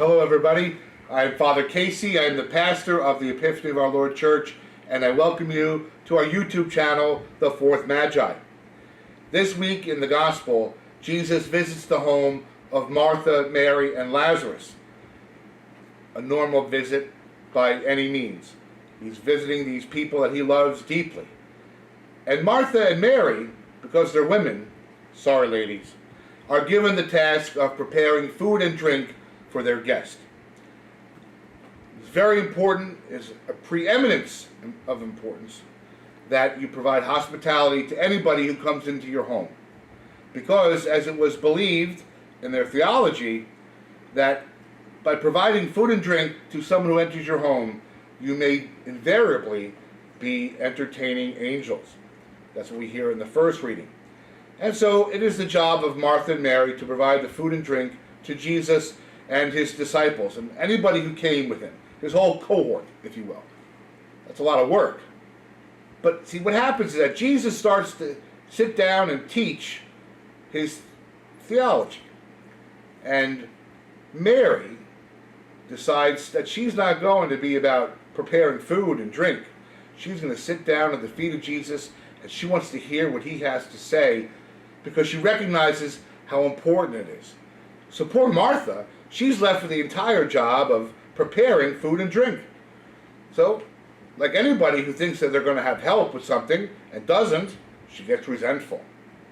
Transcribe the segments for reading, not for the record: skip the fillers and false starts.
Hello everybody, I'm Father Casey. I'm the pastor of the Epiphany of Our Lord Church, and I welcome you to our YouTube channel, The Fourth Magi. This week in the Gospel, Jesus visits the home of Martha, Mary, and Lazarus. A normal visit by any means. He's visiting these people that he loves deeply. And Martha and Mary, because they're women, sorry ladies, are given the task of preparing food and drink for their guest. It's very important, it's a preeminence of importance, that you provide hospitality to anybody who comes into your home. Because, as it was believed in their theology, that by providing food and drink to someone who enters your home, you may invariably be entertaining angels. That's what we hear in the first reading. And so it is the job of Martha and Mary to provide the food and drink to Jesus and his disciples, and anybody who came with him, his whole cohort, if you will. That's a lot of work. But see, what happens is that Jesus starts to sit down and teach his theology. And Mary decides that she's not going to be about preparing food and drink. She's going to sit down at the feet of Jesus, and she wants to hear what he has to say because she recognizes how important it is. So poor Martha, she's left with the entire job of preparing food and drink. So, like anybody who thinks that they're going to have help with something and doesn't, she gets resentful.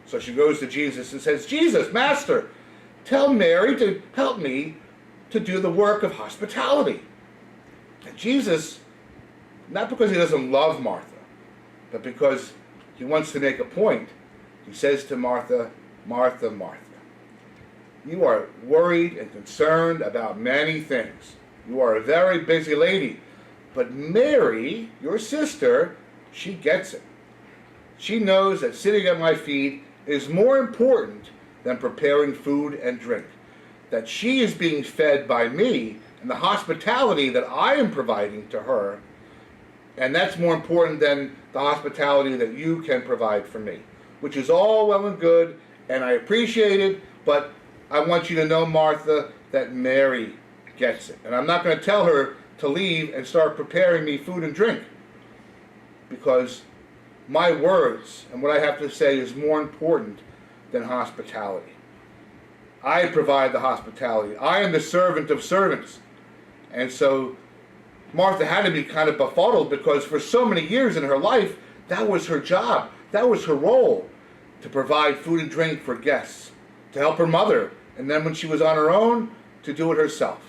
So she goes to Jesus and says, Jesus, Master, tell Mary to help me to do the work of hospitality. And Jesus, not because he doesn't love Martha, but because he wants to make a point, he says to Martha, Martha, Martha, you are worried and concerned about many things. You are a very busy lady. But Mary, your sister, she gets it. She knows that sitting at my feet is more important than preparing food and drink. That she is being fed by me and the hospitality that I am providing to her. And that's more important than the hospitality that you can provide for me. Which is all well and good, and I appreciate it, but I want you to know, Martha, that Mary gets it. And I'm not going to tell her to leave and start preparing me food and drink. Because my words and what I have to say is more important than hospitality. I provide the hospitality. I am the servant of servants. And so Martha had to be kind of befuddled because for so many years in her life, that was her job. That was her role, to provide food and drink for guests, to help her mother, and then when she was on her own, to do it herself.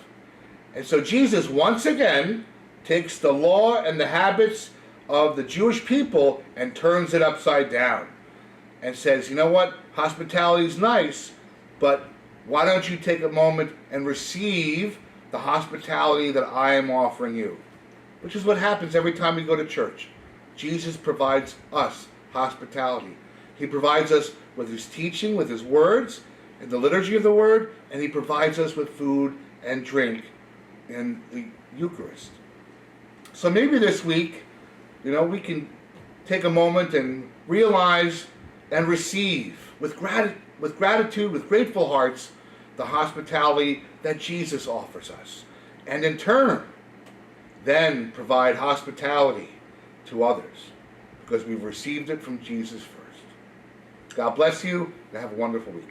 And so Jesus once again takes the law and the habits of the Jewish people and turns it upside down and says, you know what, hospitality is nice, but why don't you take a moment and receive the hospitality that I am offering you? Which is what happens every time we go to church. Jesus provides us hospitality. He provides us with his teaching, with his words, in the liturgy of the word, and he provides us with food and drink in the Eucharist. So maybe this week, we can take a moment and realize and receive with gratitude, with grateful hearts, the hospitality that Jesus offers us. And in turn, then provide hospitality to others, because we've received it from Jesus first. God bless you, and have a wonderful week.